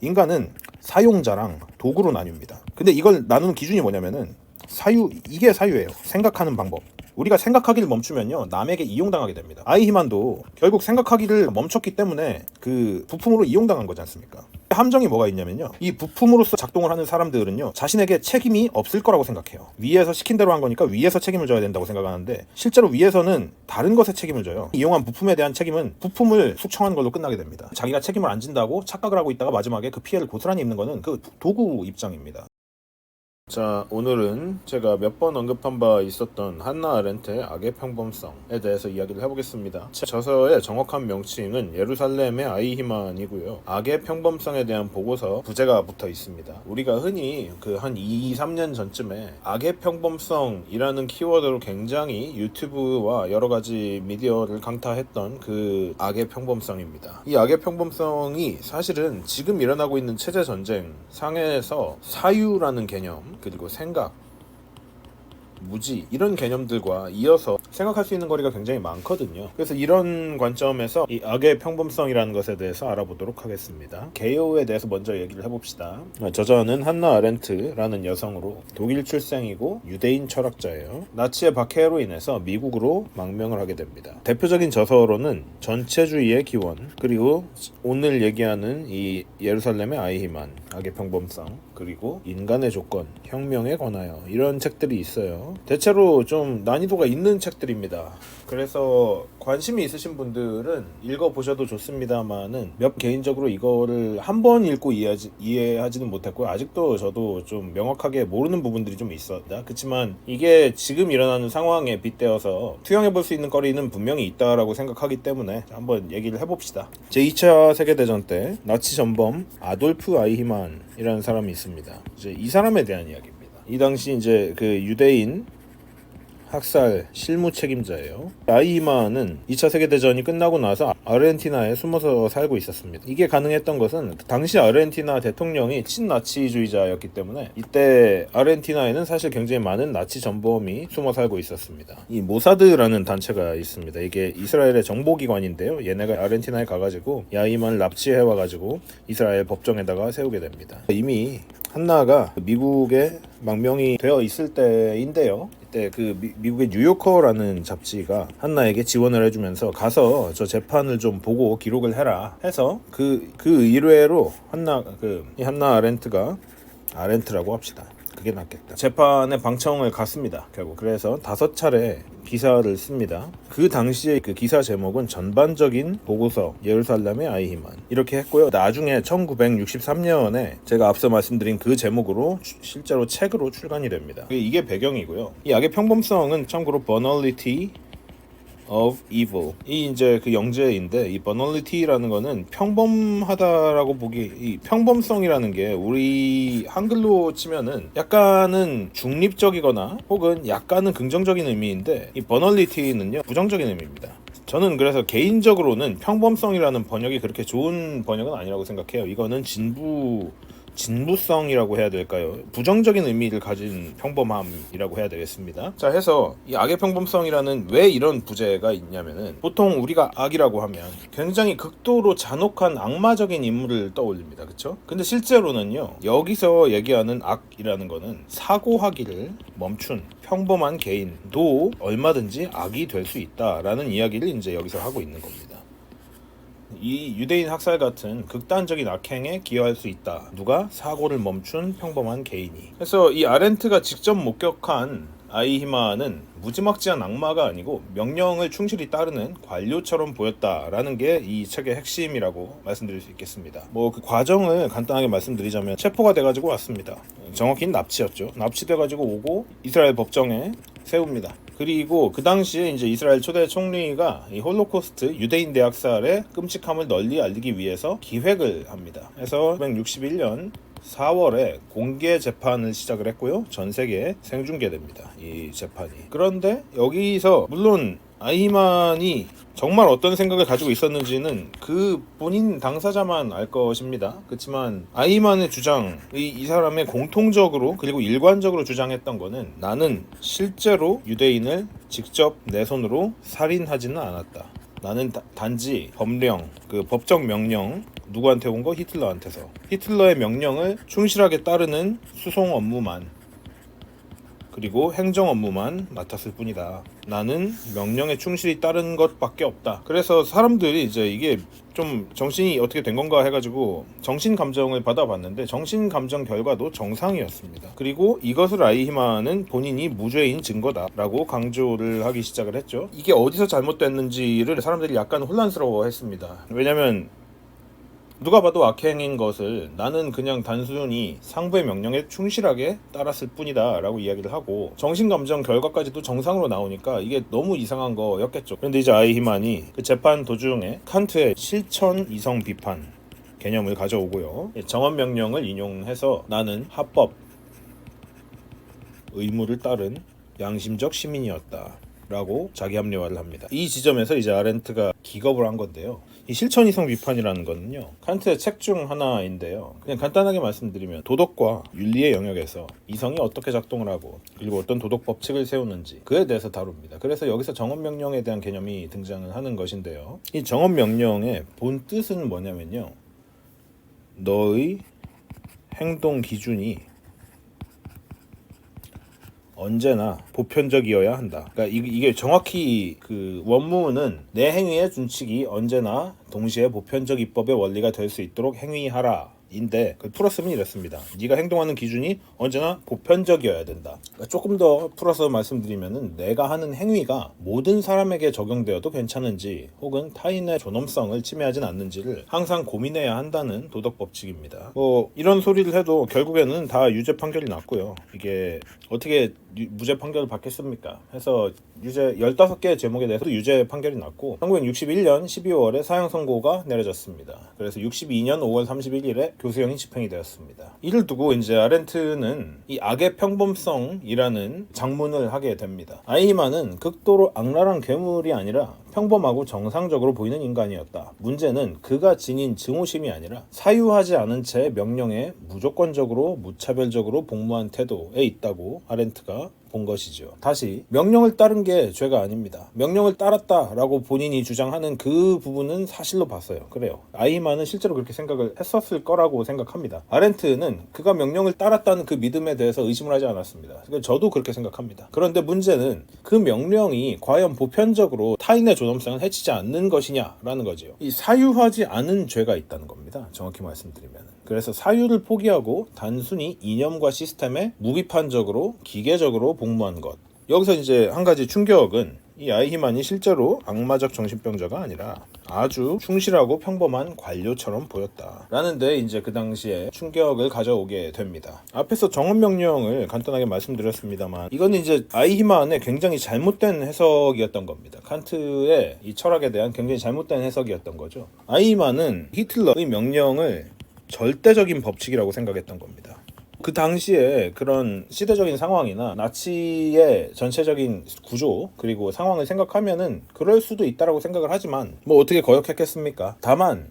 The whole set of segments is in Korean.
인간은 사용자랑 도구로 나뉩니다. 근데 이걸 나누는 기준이 뭐냐면은 이게 사유예요. 생각하는 방법. 우리가 생각하기를 멈추면요, 남에게 이용당하게 됩니다. 아이히만도 결국 생각하기를 멈췄기 때문에 그 부품으로 이용당한 거지 않습니까? 함정이 뭐가 있냐면요, 이 부품으로서 작동을 하는 사람들은요, 자신에게 책임이 없을 거라고 생각해요. 위에서 시킨 대로 한 거니까 위에서 책임을 져야 된다고 생각하는데, 실제로 위에서는 다른 것에 책임을 져요. 이용한 부품에 대한 책임은 부품을 숙청하는 걸로 끝나게 됩니다. 자기가 책임을 안 진다고 착각을 하고 있다가 마지막에 그 피해를 고스란히 입는 거는 그 도구 입장입니다. 자, 오늘은 제가 몇 번 언급한 바 있었던 한나 아렌트의 악의 평범성에 대해서 이야기를 해보겠습니다. 저서의 정확한 명칭은 예루살렘의 아이히만이고요. 악의 평범성에 대한 보고서 부제가 붙어 있습니다. 우리가 흔히 그 한 2, 3년 전쯤에 악의 평범성이라는 키워드로 굉장히 유튜브와 여러 가지 미디어를 강타했던 그 악의 평범성입니다. 이 악의 평범성이 사실은 지금 일어나고 있는 체제 전쟁 상에서 사유라는 개념, 그리고 생각, 무지, 이런 개념들과 이어서 생각할 수 있는 거리가 굉장히 많거든요. 그래서 이런 관점에서 이 악의 평범성이라는 것에 대해서 알아보도록 하겠습니다. 개요에 대해서 먼저 얘기를 해봅시다. 저자는 한나 아렌트라는 여성으로 독일 출생이고 유대인 철학자예요. 나치의 박해로 인해서 미국으로 망명을 하게 됩니다. 대표적인 저서로는 전체주의의 기원, 그리고 오늘 얘기하는 이 예루살렘의 아이히만, 악의 평범성, 그리고 인간의 조건, 혁명에 관하여, 이런 책들이 있어요. 대체로 좀 난이도가 있는 책들입니다. 그래서 관심이 있으신 분들은 읽어보셔도 좋습니다만은, 개인적으로 이거를 한 번 읽고 이해하지는 못했고요. 아직도 저도 좀 명확하게 모르는 부분들이 좀 있었다. 그렇지만 이게 지금 일어나는 상황에 빗대어서 투영해볼 수 있는 거리는 분명히 있다라고 생각하기 때문에 한번 얘기를 해봅시다. 제2차 세계대전 때 나치 전범 아돌프 아이히만이라는 사람이 있습니다. 이제 이 사람에 대한 이야기입니다. 이 당시 이제 그 유대인 학살 실무 책임자예요. 아이히만은 2차 세계대전이 끝나고 나서 아르헨티나에 숨어서 살고 있었습니다. 이게 가능했던 것은 당시 아르헨티나 대통령이 친나치주의자였기 때문에 이때 아르헨티나에는 사실 굉장히 많은 나치 전범이 숨어 살고 있었습니다. 이 모사드라는 단체가 있습니다. 이게 이스라엘의 정보기관인데요. 얘네가 아르헨티나에 가가지고 아이히만을 납치해와가지고 이스라엘 법정에다가 세우게 됩니다. 이미 한나가 미국에 망명이 되어 있을 때인데요. 이때 그 미국의 뉴요커라는 잡지가 한나에게 지원을 해주면서 가서 저 재판을 좀 보고 기록을 해라 해서 그 의뢰로 한나 아렌트라고 합시다. 그게 낫겠다. 재판에 방청을 갔습니다. 결국 그래서 5차례 기사를 씁니다. 그 당시에 그 기사 제목은 전반적인 보고서 예루살렘의 아이히만, 이렇게 했고요. 나중에 1963년에 제가 앞서 말씀드린 그 제목으로 실제로 책으로 출간이 됩니다. 이게 배경이고요. 이 악의 평범성은 참고로 banality of evil, 이 이제 그 영재인데, 이 banality라는 거는 평범하다라고 이 평범성이라는 게 우리 한글로 치면은 약간은 중립적이거나 혹은 약간은 긍정적인 의미인데, 이 banality는요 부정적인 의미입니다. 저는 그래서 개인적으로는 평범성이라는 번역이 그렇게 좋은 번역은 아니라고 생각해요. 이거는 진부성이라고 해야 될까요? 부정적인 의미를 가진 평범함이라고 해야 되겠습니다. 자, 해서 이 악의 평범성이라는, 왜 이런 부제가 있냐면은, 보통 우리가 악이라고 하면 굉장히 극도로 잔혹한 악마적인 인물을 떠올립니다. 그쵸? 근데 실제로는요, 여기서 얘기하는 악이라는 거는 사고하기를 멈춘 평범한 개인도 얼마든지 악이 될 수 있다라는 이야기를 이제 여기서 하고 있는 겁니다. 이 유대인 학살 같은 극단적인 악행에 기여할 수 있다. 누가? 사고를 멈춘 평범한 개인이. 그래서 이 아렌트가 직접 목격한 아이히만은 무지막지한 악마가 아니고 명령을 충실히 따르는 관료처럼 보였다라는 게 이 책의 핵심이라고 말씀드릴 수 있겠습니다. 그 과정을 간단하게 말씀드리자면, 체포가 돼가지고 왔습니다. 정확히는 납치였죠. 납치돼가지고 오고 이스라엘 법정에 세웁니다. 그리고 그 당시에 이제 이스라엘 초대 총리가 이 홀로코스트 유대인 대학살의 끔찍함을 널리 알리기 위해서 기획을 합니다. 그래서 1961년 4월에 공개 재판을 시작을 했고요. 전 세계에 생중계됩니다. 이 재판이. 그런데 여기서 물론 아이히만이 정말 어떤 생각을 가지고 있었는지는 그 본인 당사자만 알 것입니다. 그렇지만 아이히만의 주장, 이 사람의 공통적으로 그리고 일관적으로 주장했던 거는, 나는 실제로 유대인을 직접 내 손으로 살인하지는 않았다. 나는 단지 법령, 그 법적 명령, 누구한테 온 거? 히틀러한테서. 히틀러의 명령을 충실하게 따르는 수송 업무만, 그리고 행정 업무만 맡았을 뿐이다. 나는 명령에 충실히 따른 것밖에 없다. 그래서 사람들이 이제 이게 좀 정신이 어떻게 된 건가 해가지고 정신감정을 받아봤는데 정신감정 결과도 정상이었습니다. 그리고 이것을 아이히만은 본인이 무죄인 증거다라고 강조를 하기 시작을 했죠. 이게 어디서 잘못됐는지를 사람들이 약간 혼란스러워했습니다. 왜냐면 누가 봐도 악행인 것을 나는 그냥 단순히 상부의 명령에 충실하게 따랐을 뿐이다 라고 이야기를 하고 정신감정 결과까지도 정상으로 나오니까 이게 너무 이상한 거였겠죠. 그런데 이제 아이히만이 그 재판 도중에 칸트의 실천 이성 비판 개념을 가져오고요, 정언명령을 인용해서 나는 합법 의무를 따른 양심적 시민이었다 라고 자기 합리화를 합니다. 이 지점에서 이제 아렌트가 기겁을 한 건데요. 이 실천이성 비판이라는 거는요, 칸트의 책 중 하나인데요. 그냥 간단하게 말씀드리면 도덕과 윤리의 영역에서 이성이 어떻게 작동을 하고 그리고 어떤 도덕 법칙을 세우는지 그에 대해서 다룹니다. 그래서 여기서 정언명령에 대한 개념이 등장을 하는 것인데요. 이 정언명령의 본 뜻은 뭐냐면요, 너의 행동 기준이 언제나 보편적이어야 한다. 그러니까 이게 정확히 그 원문은 내 행위의 준칙이 언제나 동시에 보편적 입법의 원리가 될 수 있도록 행위하라 인데 그 풀었으면 이랬습니다. 네가 행동하는 기준이 언제나 보편적이어야 된다. 그러니까 조금 더 풀어서 말씀드리면은 내가 하는 행위가 모든 사람에게 적용되어도 괜찮은지 혹은 타인의 존엄성을 침해하진 않는지를 항상 고민해야 한다는 도덕 법칙입니다. 뭐 이런 소리를 해도 결국에는 다 유죄 판결이 났고요. 이게 어떻게 무죄 판결을 받겠습니까? 해서 유죄 15개의 제목에 대해서도 유죄 판결이 났고 1961년 12월에 사형 선고가 내려졌습니다. 그래서 62년 5월 31일에 교수형이 집행이 되었습니다. 이를 두고 이제 아렌트는 이 악의 평범성이라는 장문을 하게 됩니다. 아이히만은 극도로 악랄한 괴물이 아니라 평범하고 정상적으로 보이는 인간이었다. 문제는 그가 지닌 증오심이 아니라 사유하지 않은 채 명령에 무조건적으로 무차별적으로 복무한 태도에 있다고 아렌트가 본 것이죠. 다시 명령을 따른 게 죄가 아닙니다. 명령을 따랐다라고 본인이 주장하는 그 부분은 사실로 봤어요. 그래요. 아이히만은 실제로 그렇게 생각을 했었을 거라고 생각합니다. 아렌트는 그가 명령을 따랐다는 그 믿음에 대해서 의심을 하지 않았습니다. 저도 그렇게 생각합니다. 그런데 문제는 그 명령이 과연 보편적으로 타인의 존엄성을 해치지 않는 것이냐라는 거죠. 이 사유하지 않은 죄가 있다는 겁니다. 정확히 말씀드리면. 그래서 사유를 포기하고 단순히 이념과 시스템에 무비판적으로 기계적으로 복무한 것. 여기서 이제 한 가지 충격은 이 아이히만이 실제로 악마적 정신병자가 아니라 아주 충실하고 평범한 관료처럼 보였다 라는데 이제 그 당시에 충격을 가져오게 됩니다. 앞에서 정언명령을 간단하게 말씀드렸습니다만 이건 이제 아이히만의 굉장히 잘못된 해석이었던 겁니다. 칸트의 이 철학에 대한 굉장히 잘못된 해석이었던 거죠. 아이히만은 히틀러의 명령을 절대적인 법칙이라고 생각했던 겁니다. 그 당시에 그런 시대적인 상황이나 나치의 전체적인 구조 그리고 상황을 생각하면은 그럴 수도 있다라고 생각을 하지만 뭐 어떻게 거역했겠습니까? 다만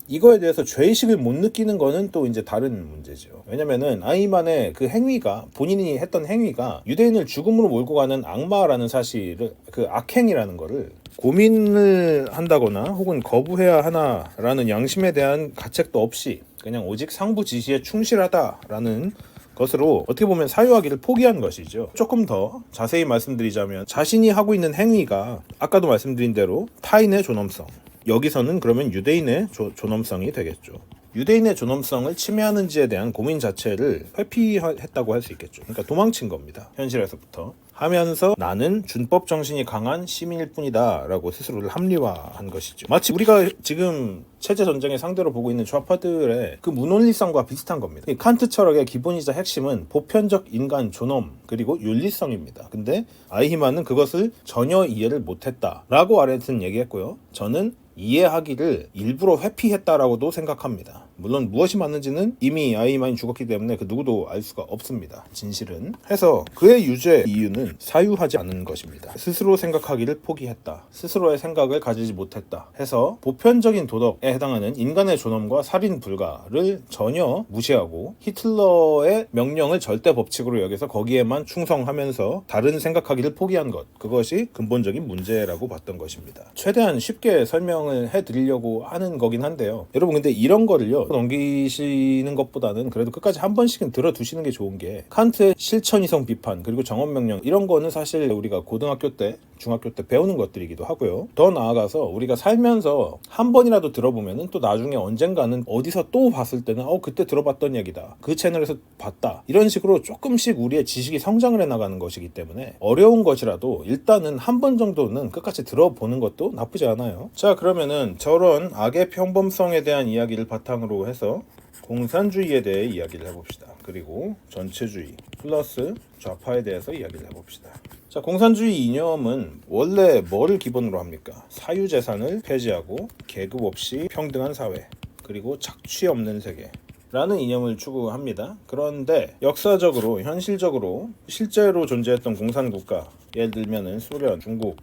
이거에 대해서 죄의식을 못 느끼는 거는 또 이제 다른 문제죠. 왜냐면은 아이히만의 그 행위가 본인이 했던 행위가 유대인을 죽음으로 몰고 가는 악마라는 사실을 그 악행이라는 거를 고민을 한다거나 혹은 거부해야 하나라는 양심에 대한 가책도 없이 그냥 오직 상부 지시에 충실하다라는 것으로 어떻게 보면 사유하기를 포기한 것이죠. 조금 더 자세히 말씀드리자면 자신이 하고 있는 행위가 아까도 말씀드린 대로 타인의 존엄성, 여기서는 그러면 유대인의 존엄성이 되겠죠. 유대인의 존엄성을 침해하는지에 대한 고민 자체를 회피했다고 할 수 있겠죠. 그러니까 도망친 겁니다. 현실에서부터. 하면서 나는 준법 정신이 강한 시민일 뿐이다 라고 스스로를 합리화한 것이죠. 마치 우리가 지금 체제 전쟁의 상대로 보고 있는 좌파들의 그 무논리성과 비슷한 겁니다. 이 칸트 철학의 기본이자 핵심은 보편적 인간 존엄 그리고 윤리성입니다. 근데 아이히만은 그것을 전혀 이해를 못했다 라고 아렌트는 얘기했고요. 저는 이해하기를 일부러 회피했다라고도 생각합니다. 물론 무엇이 맞는지는 이미 아이히만이 죽었기 때문에 그 누구도 알 수가 없습니다. 진실은. 해서 그의 유죄 이유는 사유하지 않은 것입니다. 스스로 생각하기를 포기했다. 스스로의 생각을 가지지 못했다. 해서 보편적인 도덕에 해당하는 인간의 존엄과 살인 불가를 전혀 무시하고 히틀러의 명령을 절대 법칙으로 여겨서 거기에만 충성하면서 다른 생각하기를 포기한 것, 그것이 근본적인 문제라고 봤던 것입니다. 최대한 쉽게 설명을 해드리려고 하는 거긴 한데요. 여러분 근데 이런 거를요 넘기시는 것보다는 그래도 끝까지 한 번씩은 들어두시는 게 좋은 게, 칸트의 실천이성 비판 그리고 정언명령, 이런 거는 사실 우리가 고등학교 때 중학교 때 배우는 것들이기도 하고요. 더 나아가서 우리가 살면서 한 번이라도 들어보면은 또 나중에 언젠가는 어디서 또 봤을 때는 그때 들어봤던 얘기다, 그 채널에서 봤다, 이런 식으로 조금씩 우리의 지식이 성장을 해나가는 것이기 때문에 어려운 것이라도 일단은 한 번 정도는 끝까지 들어보는 것도 나쁘지 않아요. 자, 그러면은 저런 악의 평범성에 대한 이야기를 바탕으로 해서 공산주의에 대해 이야기를 해봅시다. 그리고 전체주의 플러스 좌파에 대해서 이야기를 해봅시다. 자, 공산주의 이념은 원래 뭐를 기본으로 합니까? 사유재산을 폐지하고 계급 없이 평등한 사회, 그리고 착취 없는 세계 라는 이념을 추구합니다. 그런데 역사적으로 현실적으로 실제로 존재했던 공산국가, 예를 들면은 소련, 중국,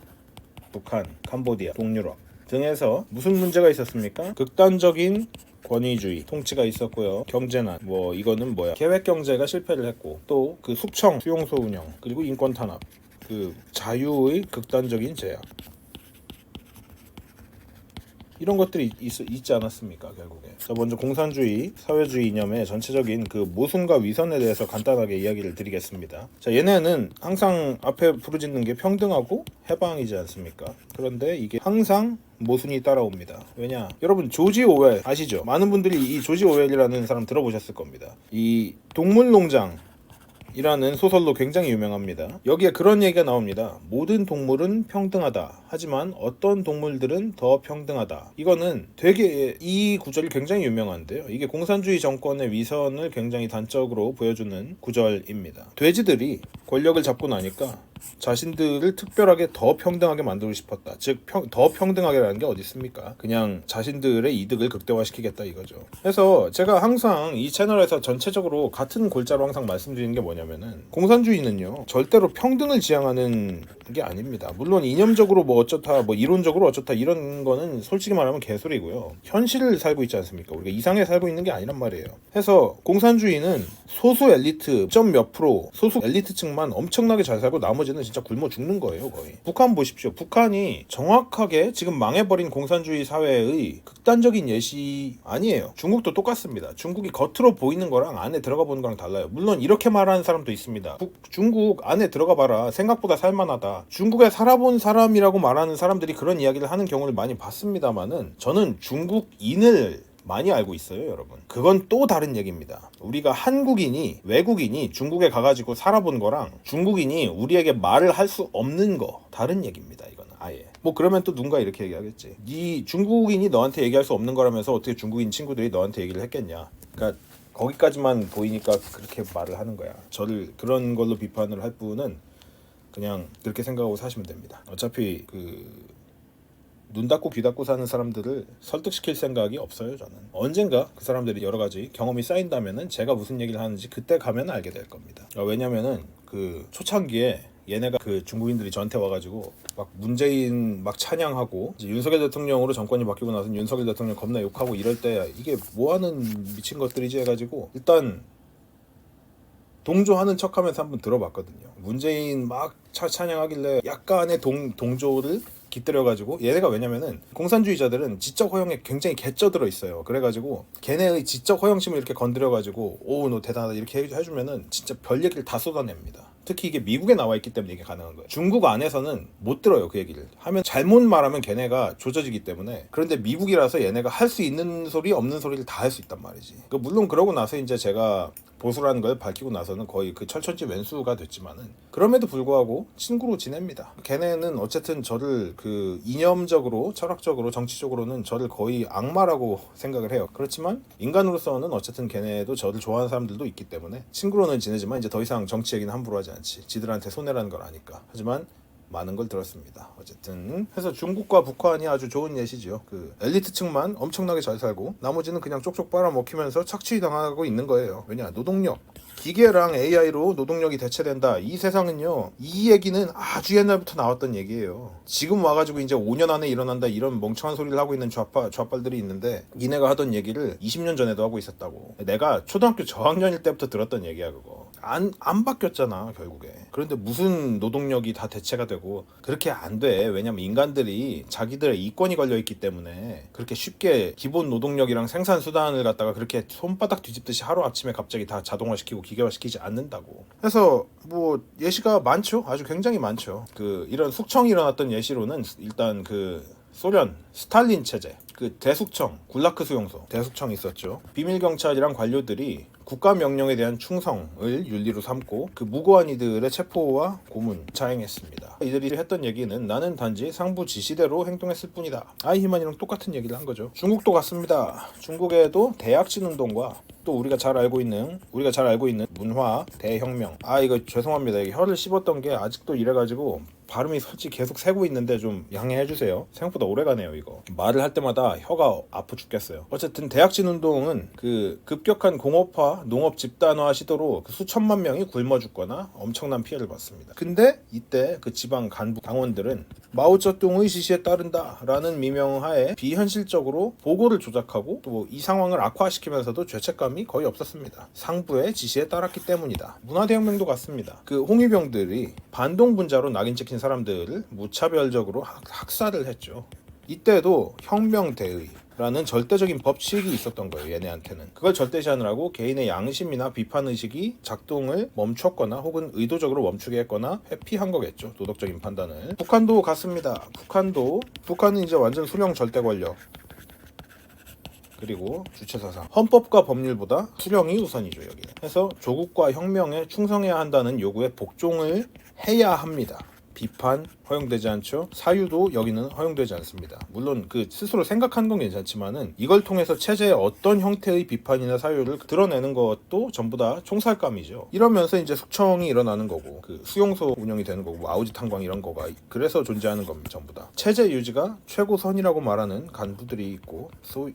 북한, 캄보디아, 동유럽 등에서 무슨 문제가 있었습니까? 극단적인 권위주의 통치가 있었고요. 경제난, 이거는 계획경제가 실패를 했고, 또 그 숙청, 수용소 운영, 그리고 인권 탄압, 그 자유의 극단적인 제약, 이런 것들이 있지 않았습니까, 결국에. 자, 먼저 공산주의, 사회주의 이념의 전체적인 그 모순과 위선에 대해서 간단하게 이야기를 드리겠습니다. 자, 얘네는 항상 앞에 부르짖는 게 평등하고 해방이지 않습니까? 그런데 이게 항상 모순이 따라옵니다. 왜냐? 여러분 조지 오웰 아시죠? 많은 분들이 이 조지 오웰이라는 사람 들어보셨을 겁니다. 이 동물농장 이라는 소설로 굉장히 유명합니다. 여기에 그런 얘기가 나옵니다. 모든 동물은 평등하다. 하지만 어떤 동물들은 더 평등하다. 이거는 되게, 이 구절이 굉장히 유명한데요. 이게 공산주의 정권의 위선을 굉장히 단적으로 보여주는 구절입니다. 돼지들이 권력을 잡고 나니까 자신들을 특별하게 더 평등하게 만들고 싶었다. 즉 더 평등하게라는 게 어디 있습니까? 그냥 자신들의 이득을 극대화시키겠다 이거죠. 그래서 제가 항상 이 채널에서 전체적으로 같은 골자로 항상 말씀드리는 게 뭐냐면은, 공산주의는요 절대로 평등을 지향하는 게 아닙니다. 물론 이념적으로 어쩌다, 이론적으로 어쩌다, 이런 거는 솔직히 말하면 개소리고요. 현실을 살고 있지 않습니까? 우리가 이상에 살고 있는 게 아니란 말이에요. 해서 공산주의는 소수 엘리트 몇 프로, 소수 엘리트층만 엄청나게 잘 살고 나머지는 진짜 굶어 죽는 거예요, 거의. 북한 보십시오. 북한이 정확하게 지금 망해버린 공산주의 사회의 극단적인 예시 아니에요. 중국도 똑같습니다. 중국이 겉으로 보이는 거랑 안에 들어가 보는 거랑 달라요. 물론 이렇게 말하는 사람도 있습니다. 중국 안에 들어가 봐라, 생각보다 살만하다. 중국에 살아본 사람이라고 말하는 사람들이 그런 이야기를 하는 경우를 많이 봤습니다만은, 저는 중국인을 많이 알고 있어요, 여러분. 그건 또 다른 얘기입니다. 우리가 한국인이, 외국인이 중국에 가가지고 살아본 거랑 중국인이 우리에게 말을 할 수 없는 거, 다른 얘기입니다. 이거는 아예. 그러면 또 누군가 이렇게 얘기하겠지. 네 중국인이 너한테 얘기할 수 없는 거라면서 어떻게 중국인 친구들이 너한테 얘기를 했겠냐. 그러니까 거기까지만 보이니까 그렇게 말을 하는 거야. 저를 그런 걸로 비판을 할 분은 그냥 그렇게 생각하고 사시면 됩니다. 어차피 눈 닫고 귀 닫고 사는 사람들을 설득시킬 생각이 없어요, 저는. 언젠가 그 사람들이 여러 가지 경험이 쌓인다면은 제가 무슨 얘기를 하는지 그때 가면 알게 될 겁니다. 왜냐면은 그 초창기에 얘네가 그 중국인들이 저한테 와가지고 막 문재인 막 찬양하고, 이제 윤석열 대통령으로 정권이 바뀌고 나서 윤석열 대통령 겁나 욕하고 이럴 때 이게 뭐하는 미친 것들이지 해가지고 일단 동조하는 척하면서 한번 들어봤거든요. 문재인 막 찬양하길래 약간의 동조를 깃들여가지고, 얘네가 왜냐면은 공산주의자들은 지적 허영에 굉장히 개쩌들어 있어요. 그래가지고 걔네의 지적 허영심을 이렇게 건드려가지고 너 대단하다 이렇게 해주면은 진짜 별 얘기를 다 쏟아냅니다. 특히 이게 미국에 나와 있기 때문에 이게 가능한 거예요. 중국 안에서는 못 들어요. 그 얘기를 하면 잘못 말하면 걔네가 조져지기 때문에. 그런데 미국이라서 얘네가 할 수 있는 소리 없는 소리를 다 할 수 있단 말이지. 물론 그러고 나서 이제 제가 보수라는 걸 밝히고 나서는 거의 그 철천지 왼수가 됐지만은, 그럼에도 불구하고 친구로 지냅니다. 걔네는 어쨌든 저를 그 이념적으로, 철학적으로, 정치적으로는 저를 거의 악마라고 생각을 해요. 그렇지만 인간으로서는 어쨌든 걔네도 저를 좋아하는 사람들도 있기 때문에 친구로는 지내지만 이제 더 이상 정치 얘기는 함부로 하지 않지. 지들한테 손해라는 걸 아니까. 하지만 많은 걸 들었습니다. 어쨌든 해서 중국과 북한이 아주 좋은 예시지요. 그 엘리트층만 엄청나게 잘 살고 나머지는 그냥 쪽쪽 빨아먹히면서 착취당하고 있는 거예요. 왜냐? 노동력. 기계랑 AI로 노동력이 대체된다. 이 세상은요. 이 얘기는 아주 옛날부터 나왔던 얘기예요. 지금 와가지고 이제 5년 안에 일어난다 이런 멍청한 소리를 하고 있는 좌빨들이 있는데 니네가 하던 얘기를 20년 전에도 하고 있었다고. 내가 초등학교 저학년일 때부터 들었던 얘기야 그거. 안 바뀌었잖아 결국에. 그런데 무슨 노동력이 다 대체가 되고 그렇게 안 돼. 왜냐면 인간들이 자기들의 이권이 걸려있기 때문에 그렇게 쉽게 기본 노동력이랑 생산 수단을 갖다가 그렇게 손바닥 뒤집듯이 하루아침에 갑자기 다 자동화시키고 기계화시키지 않는다고. 그래서 뭐 예시가 많죠. 아주 굉장히 많죠. 그 이런 숙청이 일어났던 예시로는 일단 그 소련 스탈린 체제, 그 대숙청, 굴라크 수용소 대숙청이 있었죠. 비밀 경찰이랑 관료들이 국가 명령에 대한 충성을 윤리로 삼고 그 무고한 이들의 체포와 고문, 자행했습니다. 이들이 했던 얘기는 나는 단지 상부 지시대로 행동했을 뿐이다. 아이히만이랑 똑같은 얘기를 한 거죠. 중국도 같습니다. 중국에도 대약진 운동과 또 우리가 잘 알고 있는 문화 대혁명. 이거 죄송합니다. 이게 혀를 씹었던 게 아직도 이래가지고 발음이 솔직히 계속 새고 있는데 좀 양해해 주세요. 생각보다 오래가네요 이거. 말을 할 때마다 혀가 아프 죽겠어요. 어쨌든 대약진 운동은 그 급격한 공업화, 농업 집단화 시도로 그 수천만 명이 굶어 죽거나 엄청난 피해를 봤습니다. 근데 이때 그 지방 간부 당원들은 마오쩌둥의 지시에 따른다라는 미명하에 비현실적으로 보고를 조작하고 또 이 상황을 악화시키면서도 죄책감이 거의 없었습니다. 상부의 지시에 따랐기 때문이다. 문화대혁명도 같습니다. 그 홍위병들이 반동분자로 낙인 찍힌 사람들을 무차별적으로 학살을 했죠. 이때도 혁명대의라는 절대적인 법칙이 있었던 거예요. 얘네한테는. 그걸 절대시하느라고 개인의 양심이나 비판의식이 작동을 멈췄거나 혹은 의도적으로 멈추게 했거나 회피한 거겠죠. 도덕적인 판단을. 북한도 같습니다. 북한은 이제 완전 수령 절대 권력. 그리고 주체사상. 헌법과 법률보다 수령이 우선이죠. 여기는. 해서 조국과 혁명에 충성해야 한다는 요구에 복종을 해야 합니다. 비판 허용되지 않죠. 사유도 여기는 허용되지 않습니다. 물론 그 스스로 생각하는 건 괜찮지만은 이걸 통해서 체제의 어떤 형태의 비판이나 사유를 드러내는 것도 전부 다 총살감이죠. 이러면서 이제 숙청이 일어나는 거고 그 수용소 운영이 되는 거고 아우지 탄광 이런 거가 그래서 존재하는 겁니다. 전부 다. 체제 유지가 최고선이라고 말하는 간부들이 있고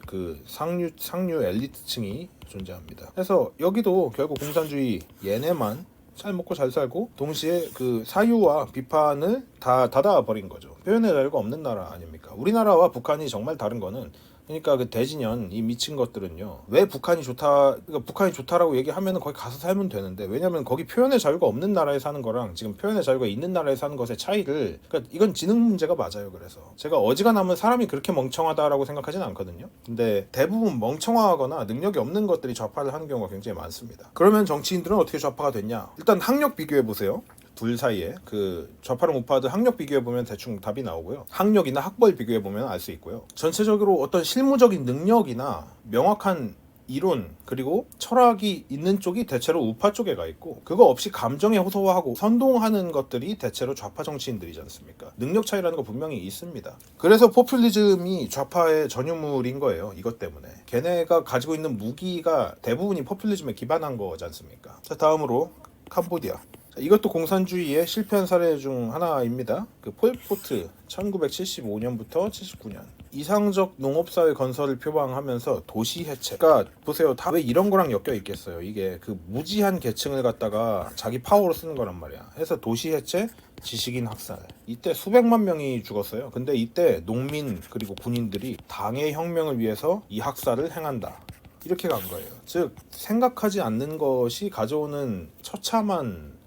그 상류 엘리트층이 존재합니다. 그래서 여기도 결국 공산주의 얘네만 잘 먹고 잘 살고 동시에 그 사유와 비판을 다 닫아버린 거죠. 표현의 자유가 없는 나라 아닙니까? 우리나라와 북한이 정말 다른 거는 그러니까 그 대진년 이 미친 것들은요. 왜 북한이 좋다, 그러니까 북한이 좋다라고 얘기하면은 거기 가서 살면 되는데 왜냐면 거기 표현의 자유가 없는 나라에 사는 거랑 지금 표현의 자유가 있는 나라에 사는 것의 차이를 그러니까 이건 지능 문제가 맞아요. 그래서 제가 어지간하면 사람이 그렇게 멍청하다라고 생각하진 않거든요. 근데 대부분 멍청하거나 능력이 없는 것들이 좌파를 하는 경우가 굉장히 많습니다. 그러면 정치인들은 어떻게 좌파가 됐냐? 일단 학력 비교해 보세요. 둘 사이에 그 좌파랑 우파들 학력 비교해보면 대충 답이 나오고요. 학력이나 학벌 비교해보면 알 수 있고요. 전체적으로 어떤 실무적인 능력이나 명확한 이론 그리고 철학이 있는 쪽이 대체로 우파 쪽에 가 있고 그거 없이 감정에 호소하고 선동하는 것들이 대체로 좌파 정치인들이지 않습니까? 능력 차이라는 거 분명히 있습니다. 그래서 포퓰리즘이 좌파의 전유물인 거예요. 이것 때문에. 걔네가 가지고 있는 무기가 대부분이 포퓰리즘에 기반한 거지 않습니까? 자, 다음으로 캄보디아. 이것도 공산주의의 실패한 사례 중 하나입니다. 그 폴포트 1975년부터 79년 이상적 농업사회 건설을 표방하면서 도시 해체. 그러니까 보세요. 다 왜 이런 거랑 엮여 있겠어요. 이게 그 무지한 계층을 갖다가 자기 파워로 쓰는 거란 말이야. 해서 도시 해체, 지식인 학살. 이때 수백만 명이 죽었어요. 근데 이때 농민 그리고 군인들이 당의 혁명을 위해서 이 학살을 행한다. 이렇게 간 거예요. 즉 생각하지 않는 것이 가져오는 처참한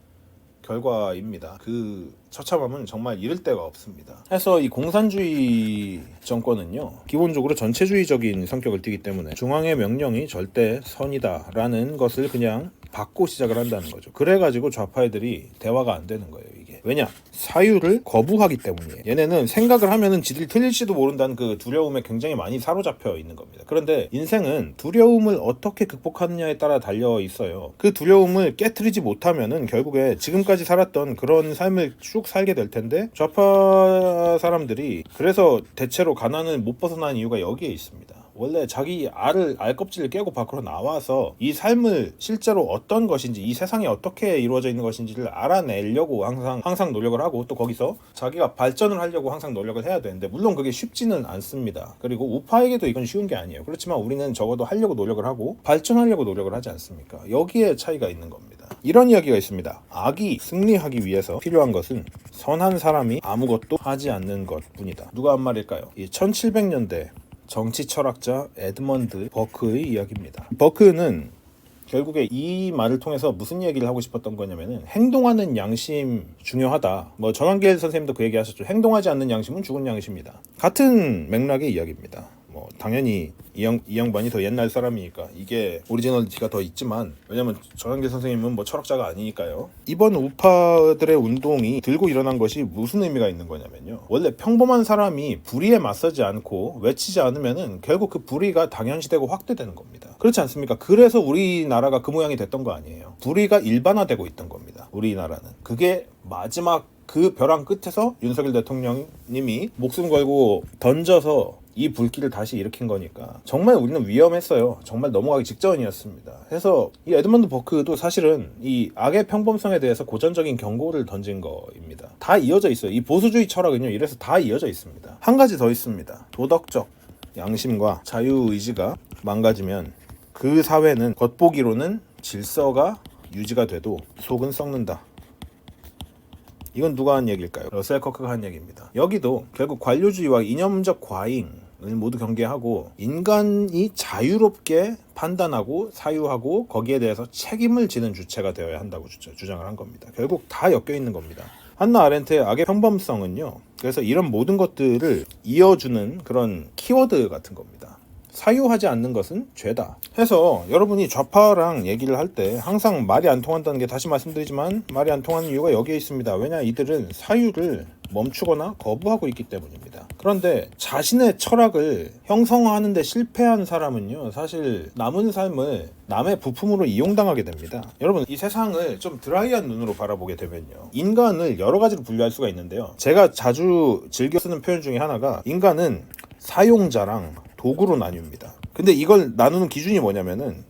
결과입니다. 그 처참함은 정말 이를 데가 없습니다. 해서 이 공산주의 정권은요 기본적으로 전체주의적인 성격을 띠기 때문에 중앙의 명령이 절대 선이다라는 것을 그냥 받고 시작을 한다는 거죠. 그래가지고 좌파 애들이 대화가 안 되는 거예요. 이게 왜냐? 사유를 거부하기 때문이에요. 얘네는 생각을 하면은 지들이 틀릴지도 모른다는 그 두려움에 굉장히 많이 사로잡혀 있는 겁니다. 그런데 인생은 두려움을 어떻게 극복하느냐에 따라 달려 있어요. 그 두려움을 깨트리지 못하면은 결국에 지금까지 살았던 그런 삶을 쭉 살게 될 텐데 좌파 사람들이 그래서 대체로 가난을 못 벗어난 이유가 여기에 있습니다. 원래 자기 알 껍질을 깨고 밖으로 나와서 이 삶을 실제로 어떤 것인지, 이 세상이 어떻게 이루어져 있는 것인지를 알아내려고 항상 노력을 하고, 또 거기서 자기가 발전을 하려고 항상 노력을 해야 되는데, 물론 그게 쉽지는 않습니다. 그리고 우파에게도 이건 쉬운 게 아니에요. 그렇지만 우리는 적어도 하려고 노력을 하고 발전하려고 노력을 하지 않습니까? 여기에 차이가 있는 겁니다. 이런 이야기가 있습니다. 악이 승리하기 위해서 필요한 것은 선한 사람이 아무것도 하지 않는 것뿐이다. 누가 한 말일까요? 이 1700년대 정치 철학자 에드먼드 버크의 이야기입니다. 버크는 결국에 이 말을 통해서 무슨 얘기를 하고 싶었던 거냐면은, 행동하는 양심 중요하다. 뭐 정한길 선생님도 그 얘기 하셨죠. 행동하지 않는 양심은 죽은 양심이다. 같은 맥락의 이야기입니다. 뭐 당연히 이 양반이 더 옛날 사람이니까 이게 오리지널리티가 더 있지만, 왜냐면 정한길 선생님은 뭐 철학자가 아니니까요. 이번 우파들의 운동이 들고 일어난 것이 무슨 의미가 있는 거냐면요, 원래 평범한 사람이 불의에 맞서지 않고 외치지 않으면은 결국 그 불의가 당연시되고 확대되는 겁니다. 그렇지 않습니까? 그래서 우리나라가 그 모양이 됐던 거 아니에요. 불의가 일반화되고 있던 겁니다. 우리나라는. 그게 마지막 그 벼랑 끝에서 윤석열 대통령님이 목숨 걸고 던져서 이 불길을 다시 일으킨 거니까 정말 우리는 위험했어요. 정말 넘어가기 직전이었습니다. 그래서 이 에드먼드 버크도 사실은 이 악의 평범성에 대해서 고전적인 경고를 던진 거입니다. 다 이어져 있어요. 이 보수주의 철학은요, 이래서 다 이어져 있습니다. 한 가지 더 있습니다. 도덕적 양심과 자유의지가 망가지면 그 사회는 겉보기로는 질서가 유지가 돼도 속은 썩는다. 이건 누가 한 얘기일까요? 러셀 커크가 한 얘기입니다. 여기도 결국 관료주의와 이념적 과잉을 모두 경계하고 인간이 자유롭게 판단하고 사유하고 거기에 대해서 책임을 지는 주체가 되어야 한다고 주장을 한 겁니다. 결국 다 엮여 있는 겁니다. 한나 아렌트의 악의 평범성은요, 그래서 이런 모든 것들을 이어주는 그런 키워드 같은 겁니다. 사유하지 않는 것은 죄다 해서, 여러분이 좌파랑 얘기를 할 때 항상 말이 안 통한다는 게, 다시 말씀드리지만 말이 안 통하는 이유가 여기에 있습니다. 왜냐, 이들은 사유를 멈추거나 거부하고 있기 때문입니다. 그런데 자신의 철학을 형성하는 데 실패한 사람은요, 사실 남은 삶을 남의 부품으로 이용당하게 됩니다. 여러분, 이 세상을 좀 드라이한 눈으로 바라보게 되면요, 인간을 여러 가지로 분류할 수가 있는데요, 제가 자주 즐겨 쓰는 표현 중에 하나가 인간은 사용자랑 도구로 나뉩니다. 근데 이걸 나누는 기준이 뭐냐면은,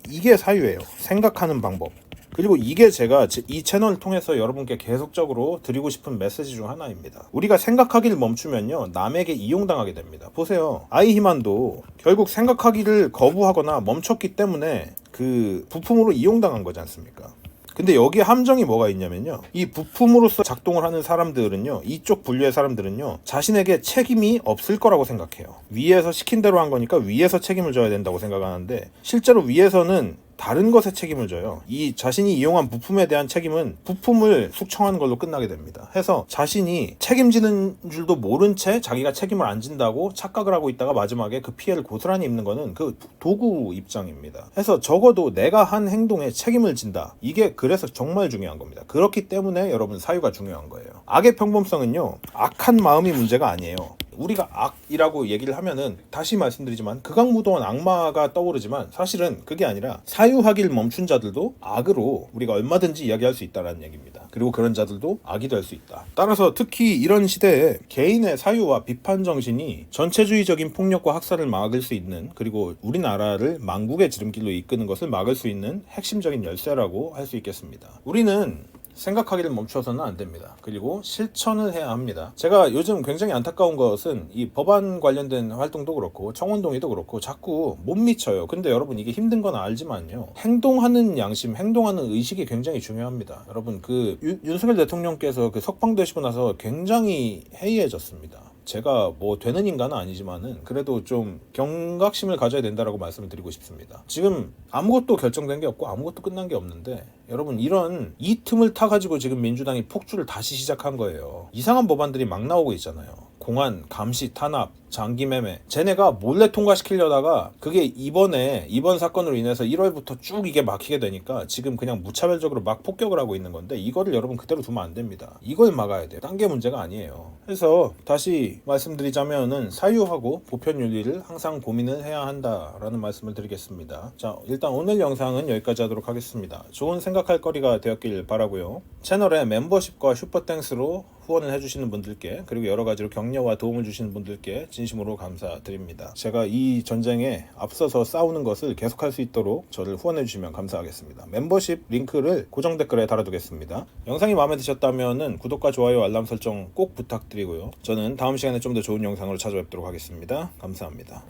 이게 사유예요. 생각하는 방법. 그리고 이게 제가 이 채널을 통해서 여러분께 계속적으로 드리고 싶은 메시지 중 하나입니다. 우리가 생각하기를 멈추면요, 남에게 이용당하게 됩니다. 보세요. 아이히만도 결국 생각하기를 거부하거나 멈췄기 때문에 그 부품으로 이용당한 거지 않습니까? 근데 여기에 함정이 뭐가 있냐면요, 이 부품으로서 작동을 하는 사람들은요, 이쪽 분류의 사람들은요, 자신에게 책임이 없을 거라고 생각해요. 위에서 시킨 대로 한 거니까 위에서 책임을 져야 된다고 생각하는데, 실제로 위에서는 다른 것에 책임을 져요. 이 자신이 이용한 부품에 대한 책임은 부품을 숙청하는 걸로 끝나게 됩니다. 해서 자신이 책임지는 줄도 모른 채 자기가 책임을 안 진다고 착각을 하고 있다가 마지막에 그 피해를 고스란히 입는 거는 그 도구 입장입니다. 해서 적어도 내가 한 행동에 책임을 진다. 이게 그래서 정말 중요한 겁니다. 그렇기 때문에 여러분, 사유가 중요한 거예요. 악의 평범성은요, 악한 마음이 문제가 아니에요. 우리가 악이라고 얘기를 하면은, 다시 말씀드리지만 극악무도한 악마가 떠오르지만, 사실은 그게 아니라 사유하기를 멈춘 자들도 악으로 우리가 얼마든지 이야기할 수 있다는 얘기입니다. 그리고 그런 자들도 악이 될 수 있다. 따라서 특히 이런 시대에 개인의 사유와 비판 정신이 전체주의적인 폭력과 학살을 막을 수 있는, 그리고 우리나라를 망국의 지름길로 이끄는 것을 막을 수 있는 핵심적인 열쇠라고 할 수 있겠습니다. 우리는 생각하기를 멈춰서는 안 됩니다. 그리고 실천을 해야 합니다. 제가 요즘 굉장히 안타까운 것은 이 법안 관련된 활동도 그렇고 청원동의도 그렇고 자꾸 못 미쳐요. 근데 여러분, 이게 힘든 건 알지만요, 행동하는 양심, 행동하는 의식이 굉장히 중요합니다. 여러분, 그 윤석열 대통령께서 그 석방되시고 나서 굉장히 해이해졌습니다. 제가 뭐 되는 인간은 아니지만은 그래도 좀 경각심을 가져야 된다라고 말씀을 드리고 싶습니다. 지금 아무것도 결정된 게 없고 아무것도 끝난 게 없는데, 여러분, 이 틈을 타가지고 지금 민주당이 폭주를 다시 시작한 거예요. 이상한 법안들이 막 나오고 있잖아요. 공안, 감시, 탄압, 장기매매, 쟤네가 몰래 통과시키려다가 그게 이번 사건으로 인해서 1월부터 쭉 이게 막히게 되니까 지금 그냥 무차별적으로 막 폭격을 하고 있는 건데, 이거를 여러분 그대로 두면 안 됩니다. 이걸 막아야 돼요. 딴 게 문제가 아니에요. 그래서 다시 말씀드리자면은 사유하고 보편윤리를 항상 고민을 해야 한다라는 말씀을 드리겠습니다. 자, 일단 오늘 영상은 여기까지 하도록 하겠습니다. 좋은 생각할 거리가 되었길 바라고요. 채널에 멤버십과 슈퍼땡스로 후원을 해주시는 분들께, 그리고 여러 가지로 격려와 도움을 주시는 분들께 진심으로 감사드립니다. 제가 이 전쟁에 앞서서 싸우는 것을 계속할 수 있도록 저를 후원해 주시면 감사하겠습니다. 멤버십 링크를 고정 댓글에 달아두겠습니다. 영상이 마음에 드셨다면 구독과 좋아요, 알람 설정 꼭 부탁드리고요. 저는 다음 시간에 좀 더 좋은 영상으로 찾아뵙도록 하겠습니다. 감사합니다.